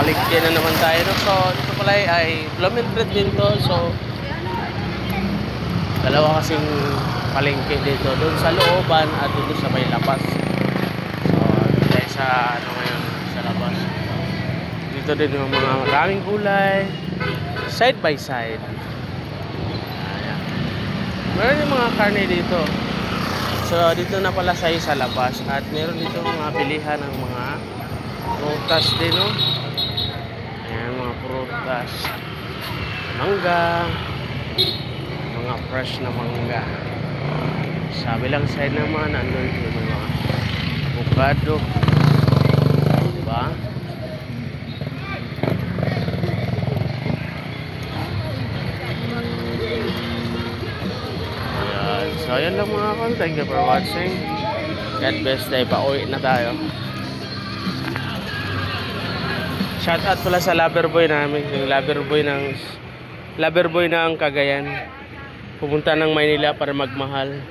palengke na naman tayo, no? So, dito pala ay Blooming Treat din to. So, dalawa kasing palengke dito. Doon sa looban at doon sa may labas. So, tayo sa, ano ngayon, sa labas. Dito din yung mga maraming gulay. Side by side. Ayan. Meron yung mga karne dito. So, dito na pala siya sa labas. At meron dito mga bilihan ng mga prutas din, no? Ayan, mga prutas. Mangga. Mga fresh na mangga. Sa bilang side naman, nandun yung mga avocado. Diba? Ayan. So, ayan lang mga kon. Thank you for watching. God bless tayo. Pauwi na tayo. Shout out pala sa lover boy namin. Yung lover boy ng Cagayan. Pupunta ng Maynila para magmahal.